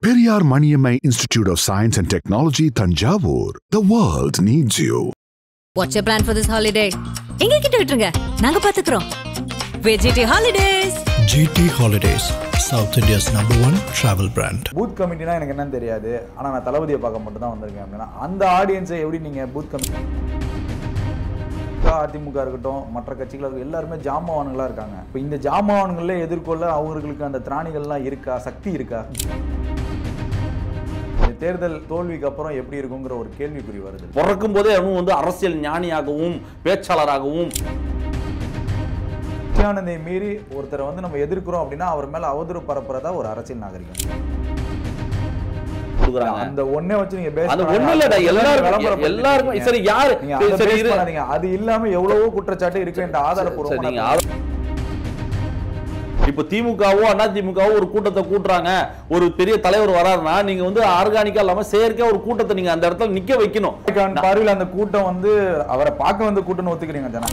Periyar Maniammai Institute of Science and Technology, Thanjavur. The world needs you. What's your plan for this holiday? எங்க கிட்ட விட்டுருங்க, நாங்க பாத்துக்கிறோம். GT Holidays. GT Holidays, South India's #1 travel brand. Booth கமிட்டினா எனக்கு என்னன்னு தெரியாது, ஆனா நான் தளபதியை பார்க்க மட்டும் தான் வந்திருக்கேன் அப்படின்னா அந்த ஆடியன்ஸை எப்படி நீங்க பூத் கமிட்டி அதிமுக இருக்கட்டும் மற்ற கட்சிகள் எல்லாருமே ஜாமவான்களா இருக்காங்க. இப்போ இந்த ஜாமவான்கள எதிர்கொள்ள அவங்களுக்கு அந்த திராணிகள்லாம் இருக்கா, சக்தி இருக்கா? தேர்தல் தோல்விக்கு அப்புறம் எப்படி இருக்குங்கிற ஒரு கேள்விக்குறி வருது. பிறக்கும் போதே அவனும் வந்து அரசியல் ஞானியாகவும் பேச்சாளராகவும் நித்யானந்தை மீறி ஒருத்தரை வந்து நம்ம எதிர்க்கிறோம் அப்படின்னா அவர் மேல அவதூறு பரப்புறதா ஒரு அரசியல் நாகரிகம். அந்த ஒண்ணே வச்சு நீங்க பேச அந்த ஒண்ணு இல்லடா, எல்லாரும் சரி யாரு சரி பண்ணாதீங்க. அது இல்லாம எவ்வளவோ குற்றச்சாட்டு இருக்கு என்ற ஆதாரப்பூர்வமா. இப்ப திமுகவோ அதிமுகவோ ஒரு கூட்டத்தை கூட்டுறாங்க, ஒரு பெரிய தலைவர் வராருன்னா நீங்க வந்து ஆர்கானிக்கா இல்லாம செயற்கையா ஒரு கூட்டத்தை நீங்க அந்த இடத்துல நிக்க வைக்கணும். பார்வையில் அந்த கூட்டம் வந்து அவரை பார்க்க வந்த கூட்டம்னு ஒத்துக்கிறீங்க ஜனா?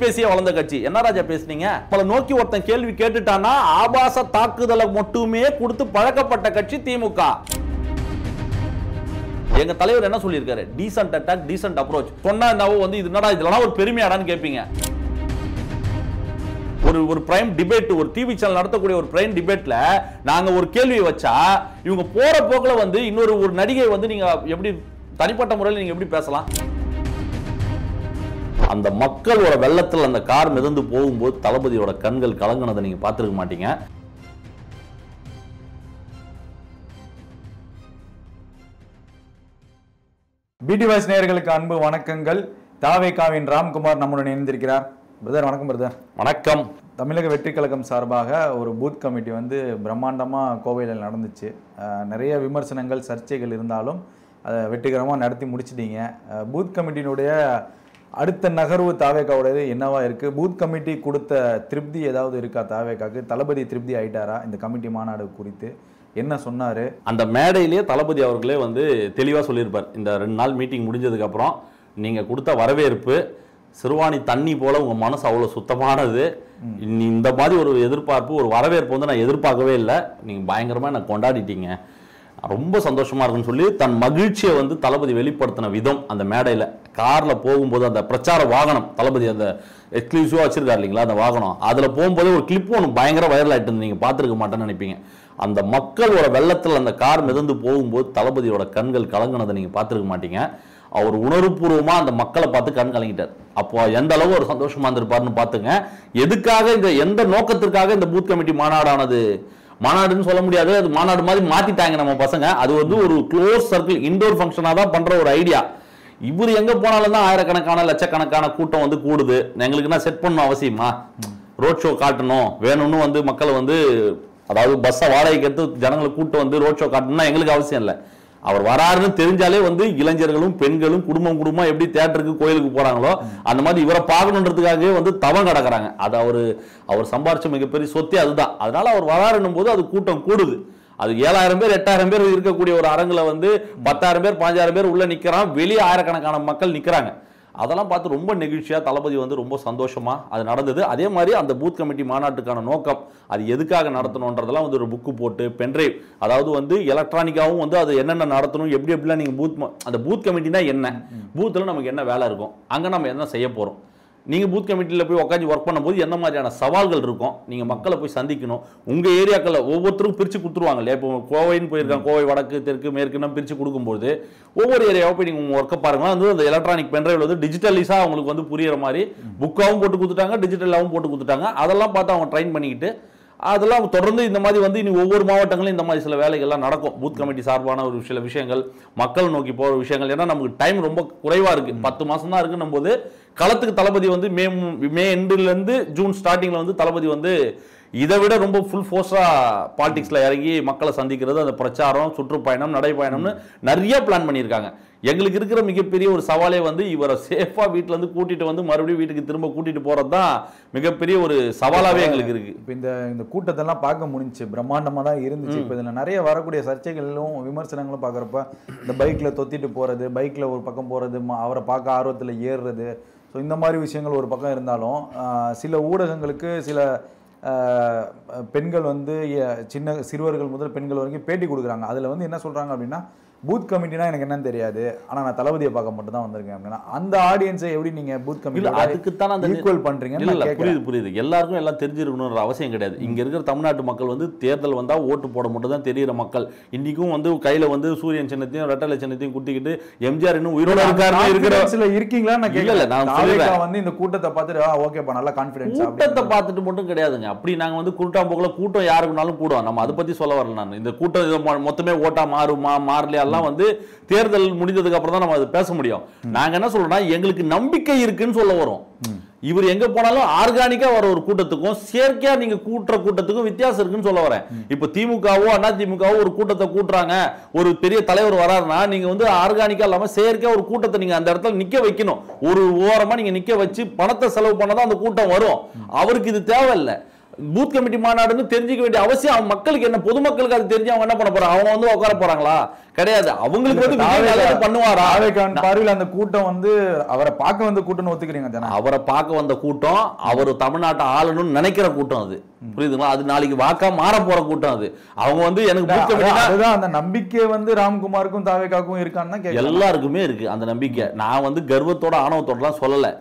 பேசிய வளர்ந்த கட்சி என்ன ராஜா பேசுனீங்க? பல நோக்கி ஒருத்தன் கேள்வி கேட்டுட்டானா ஆபாச தாக்குதலை மட்டுமே கொடுத்து பழக்கப்பட்ட கட்சி திமுக. எங்க தலைவர் என்ன சொல்லியிருக்காரு? டீசன்ட் அட்டாக், டீசன்ட் அப்ரோச் சொன்னா என்னவோ வந்து இது என்னடா இதெல்லாம் ஒரு பெருமையாடான்னு கேட்பீங்க. ஒரு பிரைம் டிபேட், ஒரு டிவி சேனல் நடத்தக்கூடிய ஒரு பிரைம் டிபேட்ல நாங்க ஒரு கேள்வி வச்சா இவங்க போற போக்குல வந்து இன்னொரு ஒரு நடிகை வந்து நீங்க எப்படி தனிப்பட்ட முறையில் நீங்க எப்படி பேசலாம்? அந்த மக்களோட வெள்ளத்தில் அந்த கார் மிதந்து போகும்போது தளபதியோட கண்கள் கலங்கினதை நீங்க பார்த்திருக்க மாட்டீங்க. பிடி வாய்ஸ் நேயர்களுக்கு அன்பு வணக்கங்கள். தாவேகாவின் ராம்குமார் நம்முடன் இணைந்திருக்கிறார். பிரதர் வணக்கம். பிரதர் வணக்கம். தமிழக வெற்றி கழகம் சார்பாக ஒரு பூத் கமிட்டி வந்து பிரம்மாண்டமாக கோவையில் நடந்துச்சு. நிறைய விமர்சனங்கள் சர்ச்சைகள் இருந்தாலும் அதை வெற்றிகரமாக நடத்தி முடிச்சிட்டீங்க. பூத் கமிட்டியினுடைய அடுத்த நகர்வு தாவேகாவுடையது என்னவா இருக்கு? பூத் கமிட்டி கொடுத்த திருப்தி ஏதாவது இருக்கா தாவேகாக்கு? தளபதி திருப்தி ஆயிட்டாரா இந்த கமிட்டி மாநாடு குறித்து? என்ன சொன்னாரு? அந்த மேடையிலேயே தளபதி அவர்களே வந்து தெளிவா சொல்லியிருப்பார். இந்த 2 நாள் மீட்டிங் முடிஞ்சதுக்கு அப்புறம் நீங்க கொடுத்த வரவேற்பு சிறுவாணி தண்ணி போல உங்க மனசு அவ்வளவு சுத்தமானது. இந்த மாதிரி ஒரு எதிர்பார்ப்பு, ஒரு வரவேற்பு வந்து நான் எதிர்பார்க்கவே இல்லை. நீங்க பயங்கரமா நான் கொண்டாடிட்டீங்க, ரொம்ப சந்தோஷமா இருக்குன்னு சொல்லி தன் மகிழ்ச்சியை வந்து தளபதி வெளிப்படுத்தின விதம் அந்த மேடையில் கார்ல போகும்போது அந்த பிரச்சார வாகனம் தளபதி அந்த எக்ஸ்க்ளூசிவா வச்சிருக்காரு இல்லைங்களா அந்த வாகனம், அதுல போகும்போது ஒரு கிளிப் ஒன்று பயங்கர வைரல் ஆயிட்டு இருந்து நீங்க பார்த்துருக்க மாட்டேன்னு நினைப்பீங்க. அந்த மக்களோட வெள்ளத்தில் அந்த கார் மிதந்து போகும்போது தளபதியோட கண்கள் கலங்கினதை நீங்க பார்த்துருக்க மாட்டீங்க. அவர் உணர்வுபூர்வமா அந்த மக்களை பார்த்து கண் கலங்கிட்டார். அப்போ எந்த அளவு ஒரு சந்தோஷமா இருந்திருப்பாருன்னு பார்த்துங்க. எதுக்காக இந்த எந்த நோக்கத்திற்காக இந்த பூத் கமிட்டி மாநாடானது, மாநாடுன்னு சொல்ல முடியாது, அது மாநாடு மாதிரி மாத்திட்டாங்க நம்ம பசங்க. அது வந்து ஒரு க்ளோஸ் சர்க்கிள் இன்டோர் ஃபங்க்ஷனாக தான் பண்ற ஒரு ஐடியா. இவர் எங்க போனாலும் தான் ஆயிரக்கணக்கான லட்சக்கணக்கான கூட்டம் வந்து கூடுது. எங்களுக்கு என்ன செட் பண்ணணும் அவசியமா? ரோட் ஷோ காட்டணும் வேணும்னு வந்து மக்களை வந்து அதாவது பஸ்ஸை வாடகைக்கு எடுத்து ஜனங்களை கூட்டம் வந்து ரோட் ஷோ காட்டணும்னா எங்களுக்கு அவசியம் இல்லை. அவர் வராருன்னு தெரிஞ்சாலே வந்து இளைஞர்களும் பெண்களும் குடும்பமா எப்படி தியேட்டருக்கு கோயிலுக்கு போறாங்களோ அந்த மாதிரி இவரை பார்க்கணுன்றதுக்காகவே வந்து தவம் கிடக்குறாங்க. அது அவர் சம்பாரிச்ச மிகப்பெரிய சொத்தே அதுதான். அதனால அவர் வராருன்னும் போது அது கூட்டம் கூடுது. அது 7000 பேர் 8000 பேர் இருக்கக்கூடிய ஒரு அரங்குல வந்து 10,000 பேர் 15,000 பேர் உள்ள நிக்கிறான், வெளியே ஆயிரக்கணக்கான மக்கள் நிக்கிறாங்க. அதெல்லாம் பார்த்து ரொம்ப நெகிழ்ச்சியா தளபதி வந்து ரொம்ப சந்தோஷமா அது நடந்தது. அதே மாதிரி அந்த பூத் கமிட்டி மாநாட்டுக்கான நோக்கம் அது எதுக்காக நடத்தணுன்றதெல்லாம் வந்து ஒரு புக்கு போட்டு பென்ட்ரைவ், அதாவது வந்து எலக்ட்ரானிக்காவும் வந்து அது என்னென்ன நடத்தணும், எப்படிலாம் நீங்க அந்த பூத் கமிட்டினா என்ன, பூத்தில் நமக்கு என்ன வேலை இருக்கும், அங்கே நம்ம என்ன செய்ய போறோம், நீங்க பூத் கமிட்டியில் போய் உட்காந்து ஒர்க் பண்ணும்போது என்ன மாதிரியான சவால்கள் இருக்கும், நீங்க மக்களை போய் சந்திக்கணும். உங்க ஏரியாக்களை ஒவ்வொருத்தரும் பிரிச்சு கொடுத்துருவாங்க இல்லையா? இப்போ கோவைன்னு போயிருக்காங்க, கோவை வடக்கு தெற்கு மேற்குன்னு பிரிச்சு கொடுக்கும்போது ஒவ்வொரு ஏரியாவை போய் நீங்க ஒர்க்கை பாருங்க. வந்து அந்த எலக்ட்ரானிக் பென்ட்ரைவ்ல வந்து டிஜிட்டலிஸா அவங்களுக்கு வந்து புரியுற மாதிரி புக்காவும் போட்டு கொடுத்துட்டாங்க, டிஜிட்டலாகவும் போட்டு கொடுத்துட்டாங்க. அதெல்லாம் பார்த்து அவங்க ட்ரைன் பண்ணிக்கிட்டு அதெல்லாம் தொடர்ந்து இந்த மாதிரி வந்து இனி ஒவ்வொரு மாவட்டங்களும் இந்த மாதிரி சில வேலைகள்லாம் நடக்கும். பூத் கமிட்டி சார்பான ஒரு சில விஷயங்கள், மக்கள் நோக்கி போகிற விஷயங்கள். ஏன்னா நமக்கு டைம் ரொம்ப குறைவாக இருக்குது, 10 மாதம் தான் இருக்குன்னும் போது களத்துக்கு தளபதி வந்து மே எண்டுலேருந்து ஜூன் ஸ்டார்டிங்கில் வந்து தளபதி வந்து இதை விட ரொம்ப ஃபுல் ஃபோர்ஸாக பாலிடிக்ஸில் இறங்கி மக்களை சந்திக்கிறது, அந்த பிரச்சாரம், சுற்றுப்பயணம், நடைப்பயணம்னு நிறைய பிளான் பண்ணியிருக்காங்க. எங்களுக்கு இருக்கிற மிகப்பெரிய ஒரு சவாலே வந்து இவரை சேஃபாக வீட்டில் வந்து கூட்டிகிட்டு வந்து மறுபடியும் வீட்டுக்கு திரும்ப கூட்டிகிட்டு போகிறது தான் மிகப்பெரிய ஒரு சவாலாகவே எங்களுக்கு இருக்குது. இப்போ இந்த கூட்டத்தெல்லாம் பார்க்க முடிஞ்சிச்சு, பிரம்மாண்டமாக தான் இருந்துச்சு. இப்போ இதில் நிறைய வரக்கூடிய சர்ச்சைகளும் விமர்சனங்களும் பார்க்குறப்ப இந்த பைக்கில் தொத்திட்டு போகிறது, பைக்கில் ஒரு பக்கம் போகிறது, அவரை பார்க்க ஆர்வத்தில் ஏறுறது, ஸோ இந்த மாதிரி விஷயங்கள் ஒரு பக்கம் இருந்தாலும் சில ஊடகங்களுக்கு சில பெண்கள் வந்து சின்ன சிறுவர்கள் முதல் பெண்கள் வரைக்கும் பேட்டி கொடுக்குறாங்க. அதில் வந்து என்ன சொல்கிறாங்க அப்படின்னா, பூத் கமிட்டினா எனக்கு என்னன்னு தெரியாது, ஆனால் நான் தளபதியை பார்க்க மட்டும் தான் வந்திருக்கேன் அப்படின்னா, அந்த ஆடியன்ஸை எப்படி நீங்கள் பூத் கமிட்டி அதுக்குத்தான் அந்த ஈக்குவல் பண்ணுறீங்க? புரியுது. எல்லாருக்கும் எல்லாம் தெரிஞ்சிருக்கணுன்ற அவசியம் கிடையாது. இங்க இருக்கிற தமிழ்நாட்டு மக்கள் வந்து தேர்தல் வந்தா ஓட்டு போட மட்டும் தான் தெரியுற மக்கள். இன்னைக்கும் வந்து கையில வந்து சூரியன் சின்னத்தையும் ரெட்டலை சின்னத்தையும் குட்டிக்கிட்டு எம்ஜிஆர் இன்னும் உயிரோட இருக்கீங்களா? நான் வந்து இந்த கூட்டத்தை பார்த்துட்டு ஓகேப்பா நல்ல கான்ஃபிடன்ஸ், கூட்டத்தை பார்த்துட்டு மட்டும் கிடையாதுங்க. அப்படி நாங்க வந்து கூட்டாம்போக்குல கூட்டம் யாருக்குனாலும் கூடும், நம்ம அதை பத்தி சொல்ல வரல. நான் இந்த கூட்டம் மொத்தமே ஓட்டா மாறுமா மாறலையா வந்து தேர்தல் முடிந்ததுக்கு அப்புறம் தான் நம்ம அதை பேச முடியும். நாங்க என்ன சொல்றோம்னா, எங்களுக்கு நம்பிக்கை இருக்குன்னு சொல்ல வரோம். இவர் எங்க போனாலும் ஆர்கானிக்கா வர ஒரு கூட்டத்துக்கும் செயற்கையா நீங்க கூட்டுற கூட்டத்துக்கும் வித்தியாசம் இருக்குன்னு சொல்ல வரேன். இப்ப திமுகவோ அண்ணா திமுகவோ ஒரு கூட்டத்தை கூட்டுறாங்க, ஒரு பெரிய தலைவர் வராருன்னா நீங்க வந்து ஆர்கானிக்கா இல்லாம செயற்கையா ஒரு கூட்டத்தை நீங்க அந்த இடத்துல நிக்க வைக்கணும். ஒரு ஓரமா நீங்க நிக்க வச்சு பணத்தை செலவு பண்ணதான் அந்த கூட்டம் வரும். அவருக்கு இது தேவையில்லை. பூத் கமிட்டி மாநாடுன்னு தெரிஞ்சுக்க வேண்டிய அவசியம் மக்களுக்கு என்ன, பொதுமக்களுக்கு அது தெரிஞ்சு அவங்க என்ன பண்ண போறாங்க? அவங்க வந்து உட்கார போறாங்களா? கிடையாது. அவங்களுக்கு வந்து பண்ணுவாரா? பார்வையில் அந்த கூட்டம் வந்து அவரை பார்க்க வந்த கூட்டம் ஒத்துக்கிறீங்க? அவரை பார்க்க வந்த கூட்டம் அவர் தமிழ்நாட்டை ஆளணும்னு நினைக்கிற கூட்டம் அது, புரியுதுங்களா? அது நாளைக்கு வாக்கா மாற போற கூட்டம் அது. அவங்க வந்து எனக்கு அந்த நம்பிக்கை வந்து ராம்குமாருக்கும் தாவேக்காவுக்கும் இருக்கான்னு எல்லாருக்குமே இருக்கு அந்த நம்பிக்கை. நான் வந்து கர்வத்தோட ஆணவத்தோடலாம் சொல்லல,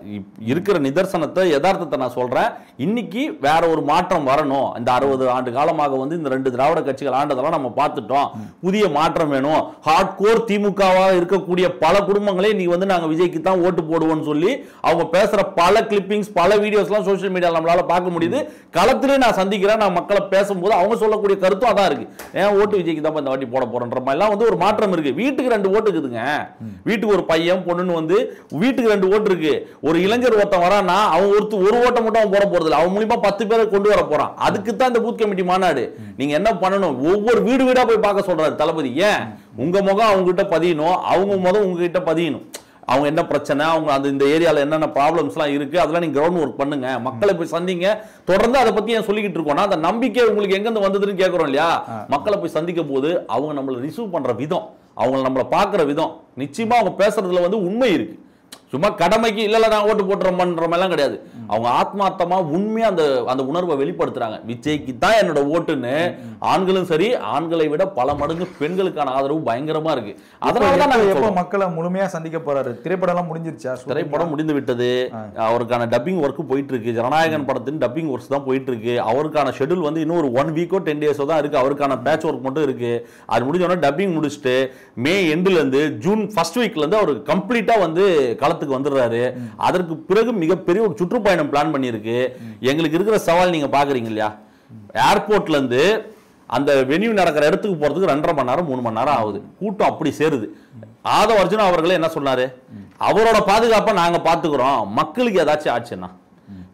இருக்கிற நிதர்சனத்தை யதார்த்தத்தை நான் சொல்றேன். இன்னைக்கு வேற ஒரு மாற்றம் வரணும். இந்த 60 ஆண்டு காலமாக வந்து இந்த 2 திராவிட கட்சிகள் ஆண்டதெல்லாம் நம்ம பார்த்துட்டோம். புதிய மாற்றம் வேணும். ஹார்ட் கோர் திமுகவா இருக்கக்கூடிய பல குடும்பங்களே நீ வந்து நாங்க விஜய்க்கு தான் ஓட்டு போடுவோம்னு சொல்லி அவங்க பேசுற பல கிளிப்பிங்ஸ், பல வீடியோஸ்லாம் சோஷியல் மீடியால நம்மளால பார்க்க முடியுது. களத்திலே நான் சந்திக்கிறேன், நான் மக்களை பேசும்போது அவங்க சொல்லக்கூடிய கருத்தும் அதான் இருக்கு. ஏன் ஓட்டு விஜய்க்கு தான் இந்த வாட்டி போட போறன்ற மாதிரிலாம் வந்து ஒரு மாற்றம் இருக்கு. வீட்டுக்கு 2 ஓட்டு இருக்குதுங்க. வீட்டுக்கு ஒரு பையன் பொண்ணுன்னு வந்து வீட்டுக்கு 2 ஓட்டு இருக்கு. ஒரு இளைஞர் ஒருத்தன் வரான்னா அவன் ஒரு ஓட்டை மட்டும் அவன் போட போறது இல்லை, அவன் மூலியமா 10 பேரை கொண்டு வர போறான். அதுக்கு தான் இந்த பூத் கமிட்டி மாநாடு. நீங்க என்ன பண்ணணும்? ஒவ்வொரு வீடு வீடா போய் பார்க்க சொல்றாரு தளபதி. ஏன் உங்க முகம் அவங்க கிட்ட பதியணும், அவங்க முகம் உங்ககிட்ட பதியணும். அவங்க என்ன பிரச்சனை, அவங்க அந்த இந்த ஏரியால என்னென்ன ப்ராப்ளம்ஸ்லாம் இருக்கு, அதெல்லாம் நீங்க கிரவுண்ட் ஒர்க் பண்ணுங்க, மக்களை போய் சந்திங்க. தொடர்ந்து அதை பத்தி ஏன் சொல்லிக்கிட்டு இருக்கோம்னா, அந்த நம்பிக்கை உங்களுக்கு எங்க இருந்து வந்ததுன்னு கேட்கறோம் இல்லையா? மக்களை போய் சந்திக்க போது அவங்க நம்மளை ரிசீவ் பண்ற விதம், அவங்க நம்மளை பார்க்குற விதம், நிச்சயமா அவங்க பேசுறதுல வந்து உண்மை இருக்கு. சும்மா கடமைக்கு இல்ல நான் ஓட்டு போட்டுறோம்ன்ற மாதிரிலாம் கிடையாது. அவங்க ஆத்மார்த்தமா உண்மையா அந்த உணர்வை வெளிப்படுத்துறாங்க. விஜய்க்கு தான் என்னோட ஓட்டுன்னு ஆண்களும் சரி, ஆண்களை விட பல மடங்கு பெண்களுக்கான ஆதரவு பயங்கரமா இருக்கு. அதனாலதான் மக்களை முழுமையா சந்திக்க போறாரு. திரைப்படம் எல்லாம் முடிஞ்சிருச்சா? திரைப்படம் முடிந்து விட்டது. அவருக்கான டப்பிங் ஒர்க் போயிட்டு இருக்கு. ஜனநாயகன் படத்தின் டப்பிங் ஒர்க்ஸ் தான் போயிட்டு இருக்கு. அவருக்கான ஷெட்யூல் வந்து இன்னும் ஒரு 1 வீக்கோ 10 டேஸோ தான் இருக்கு. அவருக்கான பேட்ச் ஒர்க் மட்டும் இருக்கு. அது முடிஞ்சோன்னா டப்பிங் முடிச்சுட்டு மே எண்ட்ல இருந்து ஜூன் ஃபர்ஸ்ட் வீக்ல இருந்து அவர் கம்ப்ளீட்டா வந்து களத்துக்கு வந்துடுறாரு. அதற்கு பிறகு மிகப்பெரிய ஒரு சுற்றுப்பயணம் பிளான் பண்ணியிருக்கு. எங்களுக்கு இருக்கிற சவால் நீங்க பாக்குறீங்க இல்லையா? ஏர்போர்ட்ல இருந்து அந்த வென்யூ நடக்கிற இடத்துக்கு போறதுக்கு 2.5 மணி நேரம் 3 மணி நேரம் ஆகுது. கூட்டம் அப்படி சேருது. ஆதவ அர்ஜுனா அவர்களே என்ன சொன்னாரு? அவரோட பாதுகாப்பை நாங்க பாத்துக்கிறோம், மக்களுக்கு ஏதாச்சும் ஆச்சுன்னா.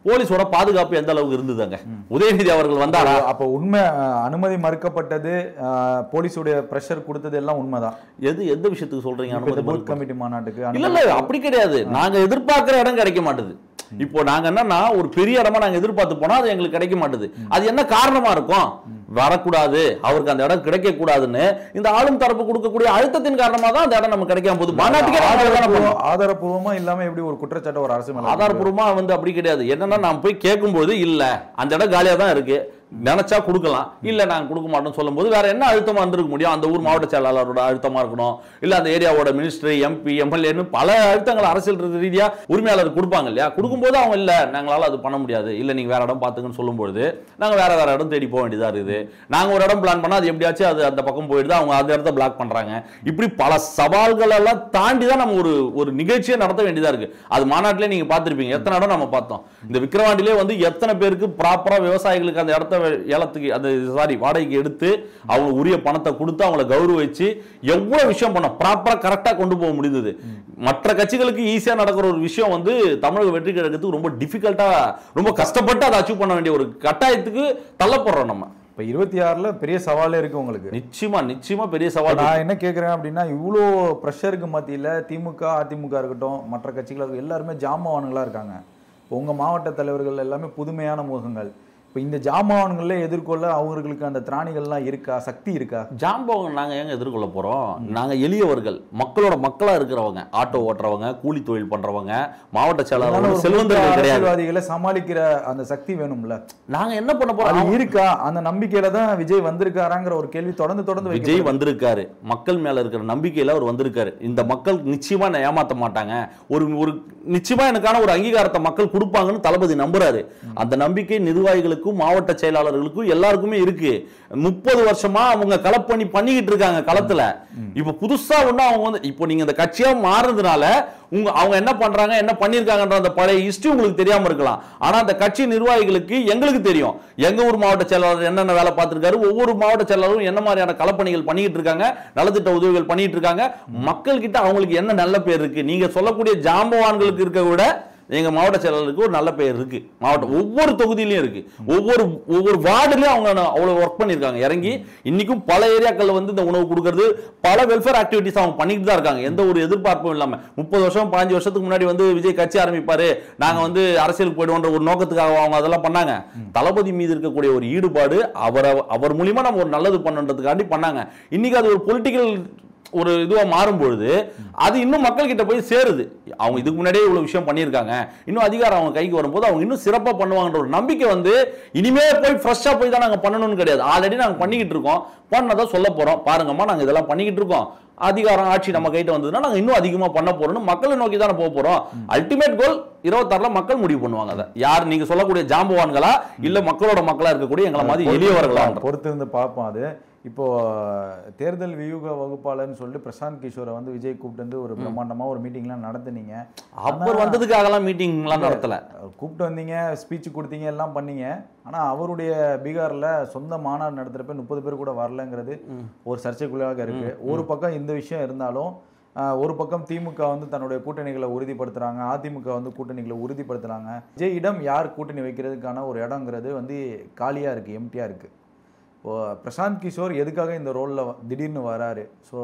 போலீஸோட பாதுகாப்பு எந்த அளவுக்கு இருந்ததுங்க? உதயநிதி அவர்கள் வந்தாரா? அப்ப உண்மை அனுமதி மறுக்கப்பட்டது, போலீஸுடைய பிரஷர் கொடுத்தது எல்லாம் உண்மைதான். எந்த விஷயத்துக்கு சொல்றீங்க? அனுமதி பூத் கமிட்டி மாநாட்டுக்கு இல்ல அப்படி கிடையாது. நாங்க எதிர்பார்க்கிற இடம் கிடைக்க மாட்டுது. இப்போ நாங்க என்னன்னா ஒரு பெரிய இடமா நாங்க எதிர்பார்த்து போனா அது எங்களுக்கு கிடைக்க மாட்டுது. அது என்ன காரணமா இருக்கும்? வரக்கூடாது, அவருக்கு அந்த இடம் கிடைக்க கூடாதுன்னு இந்த ஆளும் தரப்பு கொடுக்கக்கூடிய அழுத்தத்தின் காரணமா தான் அந்த இடம் நமக்கு கிடைக்காம போகுது. மாநாட்டுக்கு ஆதாரப்பூர்வமா இல்லாம எப்படி ஒரு குற்றச்சாட்டு ஒரு அரசு ஆதாரப்பூர்வமா வந்து அப்படி கிடையாது. என்னன்னா நான் போய் கேட்கும்போது இல்ல அந்த இடம் காலியா தான் இருக்கு, நினைச்சா கொடுக்கலாம், இல்ல நாங்க கொடுக்க மாட்டோம் சொல்லும்போது வேற என்ன அழுத்தமா இருந்திருக்க முடியும்? அந்த ஊர் மாவட்ட செயலாளரோட அழுத்தமா இருக்கணும், இல்ல அந்த ஏரியாவோட மினிஸ்டர், எம்பி, எம்எல்ஏன்னு பல அழுத்தங்கள் அரசியல் ரீதியா உரிமையாளர் கொடுப்பாங்க இல்லையா? கொடுக்கும்போது அவங்க இல்ல நாங்களால அது பண்ண முடியாது, இல்ல நீங்க வேற இடம் பாத்துங்கன்னு சொல்லும்போது நாங்க வேற இடம் தேடி போக வேண்டியதா இருக்குது. நாங்க ஒரு இடம் பிளான் பண்ணா அது எப்படியாச்சும் அது அந்த பக்கம் போயிடுது, அவங்க அந்த இடத்த பிளாக் பண்றாங்க. இப்படி பல சவால்கள் எல்லாம் தாண்டி தான் நம்ம ஒரு நிகழ்ச்சியை நடத்த வேண்டியதா இருக்கு. அது மாநாட்டிலே நீங்க பார்த்திருப்பீங்க, எத்தனை இடம் நம்ம பார்த்தோம். இந்த விக்கிரவாண்டிலே வந்து எத்தனை பேருக்கு ப்ராப்பரா விவசாயிகளுக்கு அந்த இடத்த ஏலத்துக்கு அந்த வாடகைக்கு எடுத்து அவங்க உரிய பணத்தை கொடுத்து அவங்களை கௌரவிச்சு எவ்வளவு விஷயம் பண்ண ப்ராப்பரா கரெக்டா கொண்டு போக முடிந்தது. மற்ற கட்சிகளுக்கு ஈஸியா நடக்கிற ஒரு விஷயம் வந்து தமிழக வெற்றி கழகத்துக்கு ரொம்ப டிஃபிகல்ட்டா, ரொம்ப கஷ்டப்பட்டு அதை அச்சீவ் பண்ண வேண்டிய ஒரு கட்டாயத்துக்கு தள்ளப்படுறோம் நம்ம. இப்போ 26ல பெரிய சவாலே இருக்கு உங்களுக்கு. நிச்சயமா பெரிய சவால். நான் என்ன கேட்குறேன் அப்படின்னா, இவ்வளோ ப்ரெஷருக்கு மத்தியில் திமுக, அதிமுக இருக்கட்டும், மற்ற கட்சிகள் எல்லாருமே ஜாமவானுங்களா இருக்காங்க. உங்க மாவட்ட தலைவர்கள் எல்லாமே புதுமையான முகங்கள். இப்போ இந்த ஜாம்பவான்களே எதிர்கொள்ள அவர்களுக்கு அந்த திராணிகள்லாம் இருக்கா, சக்தி இருக்கா? ஜாம்பவான் நாங்கள் எங்க எதிர்கொள்ள போறோம்? நாங்கள் எளியவர்கள், மக்களா இருக்கிறவங்க, ஆட்டோ ஓட்டுறவங்க, கூலி தொழில் பண்றவங்க, மாவட்ட செயலாளர்கள், செல்வந்தர்கள் கிடையாது. அரசியல்வாதிகளை சமாளிக்கிற அந்த சக்தி வேணும்ல. நாங்க என்ன பண்ண போறோம்? அது இருக்கா? அந்த நம்பிக்கையில தான் விஜய் வந்திருக்காராங்கிற ஒரு கேள்வி தொடர்ந்து விஜய் வந்திருக்காரு, மக்கள் மேல இருக்கிற நம்பிக்கையில அவர் வந்திருக்காரு. இந்த மக்கள் நிச்சயமா ஏமாத்த மாட்டாங்க, ஒரு நிச்சயமா எனக்கான ஒரு அங்கீகாரத்தை மக்கள் கொடுப்பாங்கன்னு தளபதி நம்புறாரு. அந்த நம்பிக்கை நிர்வாகிகளுக்கும் மாவட்ட செயலாளர்களுக்கும் எல்லாருக்குமே இருக்கு. 30 வருஷமா அவங்க களப்பணி பண்ணிக்கிட்டு இருக்காங்க களத்துல. இப்ப புதுசா ஒண்ணு அவங்க வந்து இப்போ நீங்க இந்த கட்சியா மாறுறதுனால அவங்க என்ன பண்றாங்க, என்ன பண்ணிருக்காங்கன்ற அந்த பழைய ஹிஸ்டரி உங்களுக்கு தெரியாம இருக்கலாம். ஆனா அந்த கட்சி நிர்வாகிகளுக்கு எங்களுக்கு தெரியும். எங்க ஊர் மாவட்ட செயலாளர் என்னென்ன வேலை பார்த்திருக்காரு, ஒவ்வொரு மாவட்ட செயலாளரும் என்ன மாதிரியான களப்பணிகள் பண்ணிட்டு இருக்காங்க, நலத்திட்ட உதவிகள் பண்ணிட்டு இருக்காங்க, மக்கள் கிட்ட அவங்களுக்கு என்ன நல்ல பேர் இருக்கு. நீங்க சொல்லக்கூடிய ஜாம்பவான்களுக்கு இருக்க விட எங்க மாவட்ட செயலாளருக்கு ஒரு நல்ல பெயர் இருக்கு. மாவட்டம் ஒவ்வொரு தொகுதியிலையும் இருக்கு, ஒவ்வொரு வார்டுலயும் அவங்க அவ்வளவு ஒர்க் பண்ணிருக்காங்க. இறங்கி இன்னைக்கும் பல ஏரியாக்கள் வந்து இந்த உணவு கொடுக்கறது, பல வெல்ஃபேர் ஆக்டிவிட்டிஸ் அவங்க பண்ணிட்டு தான் இருக்காங்க. எந்த ஒரு எதிர்பார்ப்பும் இல்லாம 30 வருஷம் 15 வருஷத்துக்கு முன்னாடி வந்து விஜய் கட்சி ஆரம்பிப்பாரு, நாங்க வந்து அரசியலுக்கு போயிடுவோன்ற ஒரு நோக்கத்துக்காக அவங்க அதெல்லாம் பண்ணாங்க. தளபதி மீது இருக்கக்கூடிய ஒரு ஈடுபாடு, அவர் மூலியமா நம்ம ஒரு நல்லது பண்ணன்றதுக்காண்டி பண்ணாங்க. இன்னைக்கு அது ஒரு பொலிட்டிக்கல் ஒரு இதுவா மாறும்பொழுது அது இன்னும் மக்கள் கிட்ட போய் சேருது. அவங்க இதுக்கு முன்னாடியே இவ்வளவு விஷயம் பண்ணியிருக்காங்க, இன்னும் அதிகாரம் அவங்க கைக்கு வரும்போது அவங்க இன்னும் சிறப்பா பண்ணுவாங்கன்ற ஒரு நம்பிக்கை வந்து இனிமே போய் ஃப்ரெஷ்ஷா போய் தான் நாங்க பண்ணணும்னு கிடையாது. ஆல்ரெடி நாங்க பண்ணிக்கிட்டு இருக்கோம், பண்ணதான் சொல்ல போறோம். பாருங்கம்மா நாங்க இதெல்லாம் பண்ணிக்கிட்டு இருக்கோம், அதிகாரம் ஆட்சி நம்ம கைட்ட வந்ததுன்னா நாங்க இன்னும் அதிகமா பண்ண போறோம்னு மக்களை நோக்கி தானே போக போறோம். அல்டிமேட் கோல் 26ல மக்கள் முடிவு பண்ணுவாங்க. அதை யார் நீங்க சொல்லக்கூடிய ஜாம்பவான்களா இல்ல மக்களோட மக்களா இருக்கக்கூடிய எங்களை மாதிரி எளியவர்களா பொறுத்து இருந்து பார்ப்போம். அது இப்போ தேர்தல் வியூக வகுப்பாளர்னு சொல்லிட்டு பிரசாந்த் கிஷோரை வந்து விஜய் கூப்பிட்டு வந்து ஒரு பிரம்மாண்டமா ஒரு மீட்டிங்லாம் நடத்துனீங்க. அவர் வந்ததுக்காகலாம் மீட்டிங்லாம் நடத்தல, கூப்பிட்டு வந்தீங்க, ஸ்பீச் கொடுத்தீங்க, எல்லாம் பண்ணீங்க. ஆனா அவருடைய பீகார்ல சொந்த மாநாடு நடத்துறப்ப 30 பேர் கூட வரலங்கிறது ஒரு சர்ச்சைக்குள்ளாக இருக்கு. ஒரு பக்கம் இந்த விஷயம் இருந்தாலும் ஒரு பக்கம் திமுக வந்து தன்னுடைய கூட்டணிகளை உறுதிப்படுத்துறாங்க, அதிமுக வந்து கூட்டணிகளை உறுதிப்படுத்துறாங்க. விஜயிடம் யார் கூட்டணி வைக்கிறதுக்கான ஒரு இடங்கிறது வந்து காலியா இருக்கு, எம்டியா இருக்கு. இப்போ பிரசாந்த் கிஷோர் எதுக்காக இந்த ரோலில் திடீர்னு வராரு? ஸோ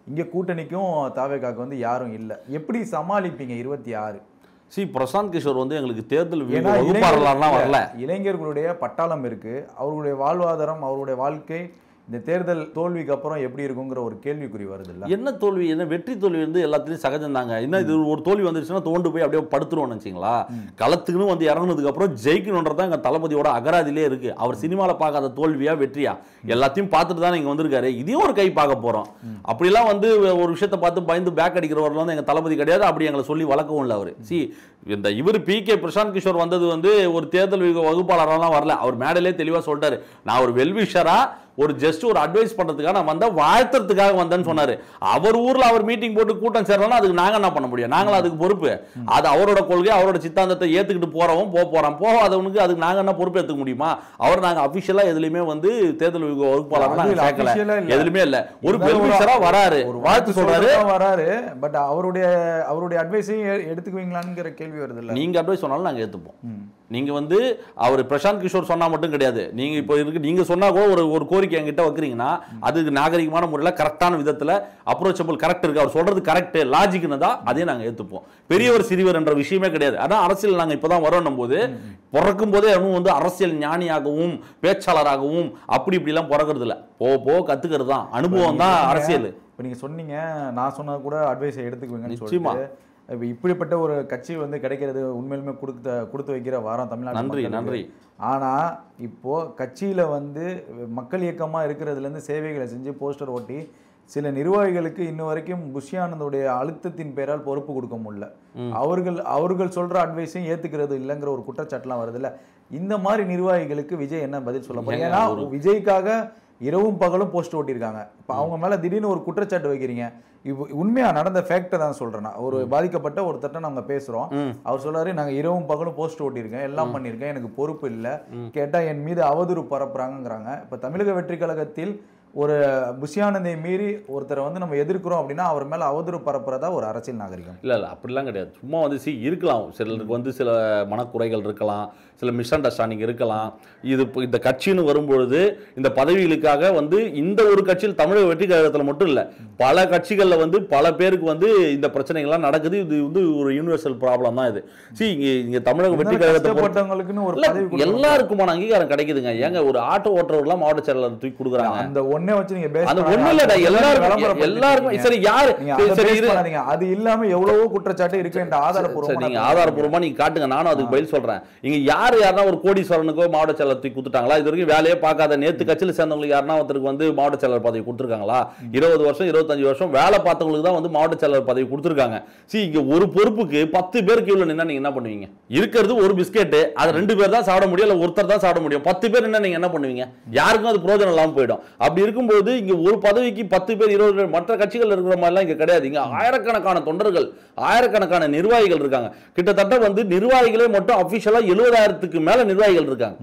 இங்கே கூட்டணிக்கும் தாவேகாவுக்கு வந்து யாரும் இல்லை. எப்படி சமாளிப்பீங்க 26? பிரசாந்த் கிஷோர் வந்து எங்களுக்கு தேர்தல் வகுப்பாளர்லாம் வரல. இளைஞர்களுடைய பட்டாளம் இருக்கு, அவர்களுடைய வாழ்வாதாரம், அவருடைய வாழ்க்கை இந்த தேர்தல் தோல்விக்கு அப்புறம் எப்படி இருக்குங்கிற ஒரு கேள்விக்குறி வருது இல்லை? என்ன தோல்வி, என்ன வெற்றி தோல்வி வந்து எல்லாத்துலேயும் சகஜம் தாங்க. என்ன இது ஒரு தோல்வி வந்துருச்சுன்னா தோண்டு போய் அப்படியே படுத்துருவோம்னு வச்சிங்களா? களத்துக்குன்னு வந்து இறங்குனதுக்கு அப்புறம் ஜெயிக்கணுன்றதான் எங்கள் தளபதியோட அகராதிலே இருக்கு. அவர் சினிமாவில் பார்க்காத தோல்வியா வெற்றியா எல்லாத்தையும் பார்த்துட்டு தான் இங்கே வந்திருக்காரு. இதையும் ஒரு கை பார்க்க போகிறோம். அப்படிலாம் வந்து ஒரு விஷயத்தை பார்த்து பயந்து பேக் அடிக்கிறவர்கள் வந்து எங்கள் தளபதி கிடையாது. அப்படி எங்களை சொல்லி வளர்க்கவும் இல்லை அவர். இந்த இவர் PK பிரசாந்த் கிஷோர் வந்தது வந்து ஒரு தேர்தல் வகுப்பாளரெல்லாம் வரல. அவர் மேடையிலே தெளிவாக சொல்லிட்டாரு, நான் ஒரு வெல்விஷரா ஒரு ஜஸ்ட் ஒரு அட்வைஸ் பண்றதுக்காக நான் வந்தா வாழ்த்துறதுக்காக வந்தேன்னு சொன்னாரு. அவர் ஊர்ல அவர் மீட்டிங் போட்டு கூட்டம் சேரலாம், அதுக்கு நாங்க என்ன பண்ண முடியும்? நாங்களும் அதுக்கு பொறுப்பு. அது அவரோட கொள்கை, அவரோட சித்தாந்தத்தை ஏத்துக்கிட்டு போறவன் போறான், போகாதவனுக்கு அதுக்கு நாங்க என்ன பொறுப்பு ஏத்துக்க முடியுமா? அவர் நாங்க அபிஷியலா எதுலயுமே வந்து தேர்தல் வகுப்பாளர் சேர்க்கல, எதுலயுமே இல்ல. ஒரு வெல்விஷரா வராரு, ஒரு வாழ்த்து சொல்றாரு வராரு. பட் அவருடைய அட்வைஸையும் எடுத்துக்குவீங்களாங்கிற கேள்வி வருது இல்ல? நீங்க அட்வைஸ் சொன்னாலும் நாங்க ஏத்துப்போம். நீங்க வந்து அவர் பிரசாந்த் கிஷோர் சொன்னா மட்டும் கிடையாது, நீங்க இப்போ இருக்கு நீங்க சொன்னா கூட ஒரு கோரிக்கை என்கிட்ட வைக்கிறீங்கன்னா அதுக்கு நாகரிகமான முறையில் கரெக்டான விதத்துல அப்ரோச்சபிள் கரெக்ட் இருக்கு, அவர் சொல்றது கரெக்ட் லாஜிக்னு தான் அதே நாங்க ஏத்துப்போம். பெரியவர் சிறியவர் என்ற விஷயமே கிடையாது. அதான் அரசியல் நாங்க இப்பதான் வரணும் போது பிறக்கும் போதே வந்து அரசியல் ஞானியாகவும் பேச்சாளராகவும் அப்படி இப்படி எல்லாம் பிறக்கிறது இல்ல, போக கத்துக்கிறது தான், அனுபவம் தான் அரசியல். இப்போ நீங்க சொன்னீங்க, நான் சொன்னது கூட அட்வைஸை எடுத்துக்குவீங்கன்னு சொல்லிட்டு இப்போ இப்படிப்பட்ட ஒரு கட்சி வந்து கிடைக்கிறது உண்மையிலுமே கொடுத்து வைக்கிற வாரம் தமிழ்நாடு. நன்றி. ஆனால் இப்போ கட்சியில் வந்து மக்கள் இயக்கமாக இருக்கிறதுலேருந்து சேவைகளை செஞ்சு போஸ்டர் ஓட்டி சில நிர்வாகிகளுக்கு இன்னும் வரைக்கும் புஷி ஆனந்தோடைய அழுத்தத்தின் பேரால் பொறுப்பு கொடுக்க முடியல. அவர்கள் சொல்ற அட்வைஸையும் ஏத்துக்கிறது இல்லைங்கிற ஒரு குற்றச்சாட்டுலாம் வருது இல்ல? இந்த மாதிரி நிர்வாகிகளுக்கு விஜய் என்ன பதில் சொல்ல போறீங்க? ஏன்னா விஜய்க்காக இரவும் பகலும் போஸ்ட் ஓட்டியிருக்காங்க. இப்போ அவங்க மேல திடீர்னு ஒரு குற்றச்சாட்டு வைக்கிறீங்க. உண்மையா நடந்த ஃபேக்டை தான் சொல்றேன். ஒரு பாதிக்கப்பட்ட ஒருத்தட்ட நாங்க பேசுறோம், அவர் சொல்றாரு, நாங்க இரவும் பகலும் போஸ்ட் ஓட்டியிருக்கேன், எல்லாம் பண்ணியிருக்கேன், எனக்கு பொறுப்பு இல்லை, கேட்டா என் மீது அவதூறு பரப்புறாங்கிறாங்க. இப்ப தமிழக வெற்றி கழகத்தில் ஒரு புஷியானந்தை மீறி ஒருத்தரை வந்து நம்ம எதிர்க்கிறோம் அப்படின்னா அவர் மேல அவதூறு பரப்புறதா ஒரு அரசியல் நாகரிகம். இல்லை அப்படிலாம் கிடையாது. சும்மா வந்து இருக்கலாம், சிலருக்கு வந்து சில மனக்குறைகள் இருக்கலாம், சில மிஸ் அண்டர்ஸ்டாண்டிங் இருக்கலாம். இது இந்த கட்சின்னு வரும்பொழுது இந்த பதவிகளுக்காக வந்து இந்த ஒரு கட்சியில் தமிழக வெற்றி கழகத்தில் மட்டும் இல்லை, பல கட்சிகளில் வந்து பல பேருக்கு வந்து இந்த பிரச்சனைகள்லாம் நடக்குது. இது வந்து ஒரு யூனிவர்சல் ப்ராப்ளம் தான் இது. இங்க தமிழக வெற்றி கழகத்தை எல்லாருக்குமான அங்கீகாரம் கிடைக்குதுங்க. ஏங்க ஒரு ஆட்டோ ஓட்டுறவர்லாம் மாவட்ட செயலாளர் தூக்கி கொடுக்குறாங்க. அந்த ஒண்ணே வச்சு நீங்க அந்த ஒண்ணு இல்லடா, எல்லாருக்கும் சரி யாரு அது இல்லாம எவ்வளவோ குற்றச்சாட்டு இருக்கு என்ற ஆதாரப்பூர்வமா நீங்க ஆதாரப்பூர்வமா நீங்க காட்டுங்க, நானும் அதுக்கு பதில் சொல்றேன். இங்க யாருன்னா ஒரு கோடீஸ்வரனுக்கோ மாவட்ட செயலர் தூக்கி கொடுத்துட்டாங்களா? இது வரைக்கும் வேலையே பார்க்காத நேத்து கட்சியில் சேர்ந்தவங்களுக்கு யாருன்னா ஒருத்தருக்கு வந்து மாவட்ட செயலர் பதவி கொடுத்துருக்காங்களா? 20 வருஷம் 25 வருஷம் வேலை பார்த்தவங்களுக்கு தான் வந்து மாவட்ட செயலர் பதவி கொடுத்துருக்காங்க. இங்க ஒரு பொறுப்புக்கு 10 பேருக்கு இவ்வளவு நின்னா நீங்க என்ன பண்ணுவீங்க? இருக்கிறது ஒரு பிஸ்கெட், அது 2 பேர் தான் சாப்பிட முடியும், இல்ல ஒருத்தர் தான் சாப்பிட முடியும். 10 பேர் என்ன நீங்க என்ன பண்ணுவீங்க? யாருக்கும் அது பிரயோஜனம் இல்லாம போயிடும். அப்படி இருக்கும்போது இங்க ஒரு பதவிக்கு 10 பேர் 20 பேர், மற்ற கட்சிகள் இருக்கிற மாதிரிலாம் இங்க கிடையாது. இங்க ஆயிரக்கணக்கான தொண்டர்கள், ஆயிரக்கணக்கான நிர்வாகிகள் இருக்காங்க. கிட்டத்தட்ட வந்து நிர்வாகிகளே மட்டும் அபிஷியலா 70,000க்கு மேல நிர்வாகிகள் இருக்காங்க.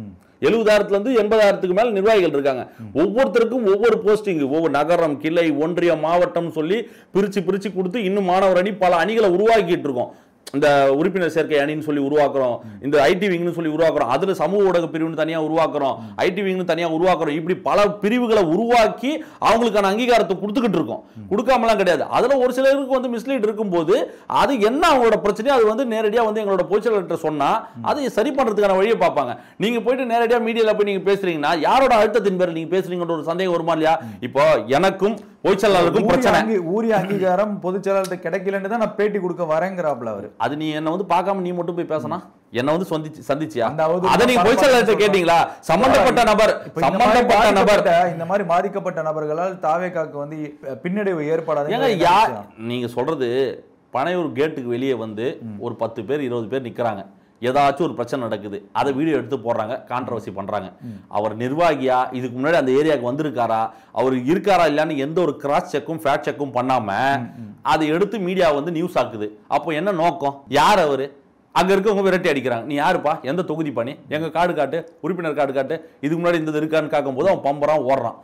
70,000 இருந்து 80,000க்கு மேல நிர்வாகிகள் இருக்காங்க. ஒவ்வொருத்தருக்கும் ஒவ்வொரு போஸ்டிங், ஒவ்வொரு நகரம், கிளை, ஒன்றியம், மாவட்டம் சொல்லி பிரிச்சு கொடுத்து இன்னும் மாணவர் அணி பல அணிகளை உருவாக்கிட்டு இருக்கோம். இந்த உறுப்பினர் சேர்க்கை அணின்னு சொல்லி உருவாக்குறோம், இந்த ஐடி விங்னு சொல்லி உருவாக்குறோம், அதுல சமூக ஊடக பிரிவுன்னு தனியா உருவாக்குறோம், ஐடி விங்னு தனியா உருவாக்குறோம். இப்படி பல பிரிவுகளை உருவாக்கி அவங்களுக்கான அங்கீகாரத்தை கொடுத்துக்கிட்டு இருக்கோம். கொடுக்காமலாம் கிடையாது. அதுல ஒரு சிலருக்கு வந்து மிஸ்லீட் இருக்கும்போது அது என்ன அவங்களோட பிரச்சனை, அது வந்து நேரடியா வந்து எங்களோட பொதுச்செயலாளர்கிட்ட சொன்னா அதை சரி பண்றதுக்கான வழியை பார்ப்பாங்க. நீங்க போயிட்டு நேரடியா மீடியால போய் நீங்க பேசுறீங்கன்னா யாரோட அழுத்தத்தின் பேர் நீங்க பேசுறீங்கன்ற ஒரு சந்தேகம் வருமா இல்லையா? இப்போ எனக்கும் பொதுச்செயலாளருக்கும் பிரச்சனை, ஊரிய அங்கீகாரம் பொதுச்செயலாளர்கிட்ட கிடைக்கலன்னு தான் நான் பேட்டி கொடுக்க வரேங்கிறாப்ல அவரு. அது நீ என்ன வந்து பார்க்காம நீ மட்டும் போய் பேசணும், என்ன வந்து சந்திச்சியா? அத நீங்க பொதுச்செயலாளர்கிட்ட கேட்டீங்களா? சம்பந்தப்பட்ட நபர் இந்த மாதிரி பாதிக்கப்பட்ட நபர்களால் தாவேகாக்கு வந்து பின்னடைவு ஏற்படாது. ஏங்க நீங்க சொல்றது பனையூர் கேட்டுக்கு வெளியே வந்து ஒரு 10 பேர் 20 பேர் நிக்கிறாங்க, ஏதாச்சும் ஒரு பிரச்சனை நடக்குது, அதை வீடியோ எடுத்து போடுறாங்க, கான்ட்ரவர்சி பண்றாங்க. அவர் நிர்வாகியா, இதுக்கு முன்னாடி அந்த ஏரியாவுக்கு வந்திருக்காரா, அவர் இருக்காரா இல்லையான்னு எந்த ஒரு கிராஸ் செக்கும் ஃபேக்ட் செக்கும் பண்ணாம அதை எடுத்து மீடியா வந்து நியூஸ் ஆக்குது. அப்போ என்ன நோக்கம்? யார் அவரு? அங்க இருக்கவங்க விரட்டி அடிக்கிறாங்க. நீ யாருப்பா, எந்த தொகுதி பண்ணி, எங்க கார்டு காட்டு, உறுப்பினர் கார்டு காட்டு, இதுக்கு முன்னாடி இந்த இருக்கான்னு காக்கும் போது அவன் பம்பறான் ஓடுறான்.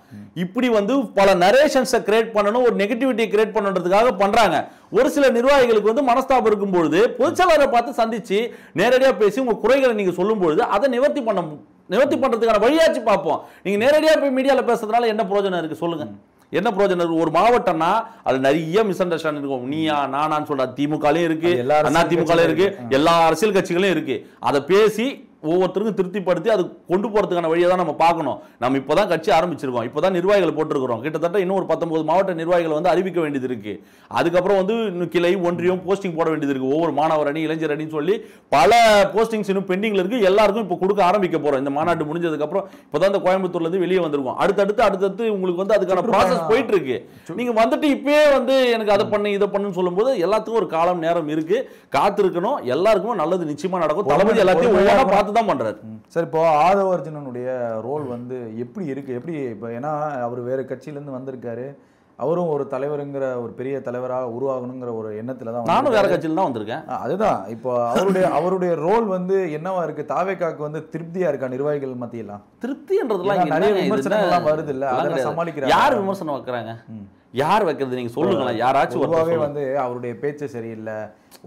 இப்படி வந்து பல நரேஷன்ஸை கிரியேட் பண்ணணும், ஒரு நெகட்டிவிட்டியை கிரியேட் பண்ணுறதுக்காக பண்றாங்க. ஒரு சில நிர்வாகிகளுக்கு வந்து மனஸ்தாபம் இருக்கும்பொழுது பொதுச்செயலாளரை பார்த்து சந்திச்சு நேரடியாக பேசி உங்க குறைகளை நீங்க சொல்லும் பொழுது அதை நிவர்த்தி பண்றதுக்கான வழியாச்சு பார்ப்போம். நீங்க நேரடியாக போய் மீடியாவில் பேசுறதுனால என்ன பிரயோஜனம் இருக்கு சொல்லுங்க? என்ன பிரயோஜனம்? ஒரு மாவட்டம்னா அது நிறைய மிஸ் அண்டர்ஸ்டாண்டிங் இருக்கும். நீயா நானான்னு சொல்ற திமுகலையும் இருக்கு, அண்ணா திமுகலையும் இருக்கு, எல்லா அரசியல் கட்சிகளையும் இருக்கு. அதை பேசி ஒவ்வொருத்தருக்கும் திருப்திப்படுத்தி அது கொண்டு போறதுக்கான வழியை தான் நம்ம பார்க்கணும். நம்ம இப்போதான் கட்சி ஆரம்பிச்சிருக்கோம், இப்போதான் நிர்வாகிகள் போட்டிருக்கிறோம். கிட்டத்தட்ட இன்னும் ஒரு 19 மாவட்ட நிர்வாகிகள் வந்து அறிவிக்க வேண்டியது இருக்கு. அதுக்கப்புறம் வந்து இன்னும் கிளை ஒன்றியம் போஸ்டிங் போட வேண்டியது இருக்கு. ஒவ்வொரு மாணவர் அணி, இளைஞர் அணின்னு சொல்லி பல போஸ்டிங்ஸ் இன்னும் பெண்டிங்ல இருக்கு. எல்லாருக்கும் இப்போ கொடுக்க ஆரம்பிக்க போறோம். இந்த மாநாட்டு முடிஞ்சதுக்கு அப்புறம் இப்போதான் இந்த கோயம்புத்தூர்ல இருந்து வெளியே வந்திருக்கோம். அடுத்தடுத்து உங்களுக்கு வந்து அதுக்கான ப்ராசஸ் போயிட்டு இருக்கு. நீங்க வந்துட்டு இப்பயே வந்து எனக்கு அதை பண்ணு இதை பண்ணுன்னு சொல்லும்போது எல்லாத்துக்கும் ஒரு காலம் நேரம் இருக்கு, காத்திருக்கணும். எல்லாருக்கும் நல்லது நிச்சயமா நடக்கும். தளபதி எல்லாத்தையும் ஒவ்வொன்றா பார்த்து தான் பண்றாரு. சார், இப்போ ஆதவ அர்ஜுனனுடைய ரோல் வந்து எப்படி இருக்கு? எப்படி இப்போ ஏன்னா அவர் வேறு கட்சியிலேருந்து வந்திருக்காரு, அவரும் ஒரு தலைவருங்கிற ஒரு பெரிய தலைவராக உருவாகணுங்கிற ஒரு எண்ணத்துல தான். நானும் வேற கட்சியில் தான் வந்திருக்கேன். அதுதான் இப்போ அவருடைய ரோல் வந்து என்னவா இருக்கு? தாவேகாக்கு வந்து திருப்தியா இருக்கா நிர்வாகிகள் மத்தியெல்லாம்? திருப்தின்றதுலாம் நிறைய விமர்சனங்கள்லாம் வருது இல்ல, அதெல்லாம் சமாளிக்கிறாங்க. யார் விமர்சனம் வைக்கிறாங்க? யார் வைக்கிறது? நீங்க சொல்லுங்களேன். யாராச்சும் வந்து அவருடைய பேச்சு சரியில்லை,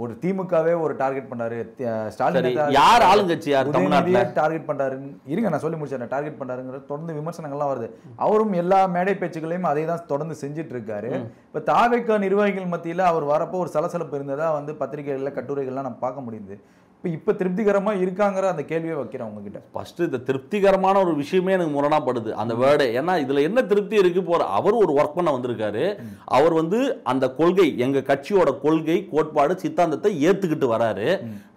ஒரு திமுகவே ஒரு டார்கெட் பண்ணாரு, ஸ்டாலின் யார் ஆளுங்கட்சி யார் தமிழ்நாட்டுல டார்கெட் பண்றாரு, இருங்க நான் சொல்லி முடிச்சேன், டார்கெட் பண்றாருங்கிற தொடர்ந்து விமர்சனங்கள்லாம் வருது. அவரும் எல்லா மேடை பேச்சுகளையும் அதை தான் தொடர்ந்து செஞ்சுட்டு இருக்காரு. இப்ப தாவேகா நிர்வாகிகள் மத்தியில அவர் வரப்போ ஒரு சலசலப்பு இருந்ததா வந்து பத்திரிகைகள்ல கட்டுரைகள்லாம் நம்ம பார்க்க முடியுது. இப்ப திருப்திகரமா இருக்காங்கிற அந்த கேள்வியை வைக்கிறேன் உங்ககிட்ட. ஃபர்ஸ்ட் இந்த திருப்திகரமான ஒரு விஷயமே எனக்கு முரணாப்படுது அந்த வேர்டு. ஏன்னா இதுல என்ன திருப்தி இருக்கு? அவர் ஒரு ஒர்க் பண்ண வந்திருக்காரு. அவர் வந்து அந்த கொள்கை, எங்க கட்சியோட கொள்கை கோட்பாடு சித்தாந்தத்தை ஏத்துக்கிட்டு வராரு.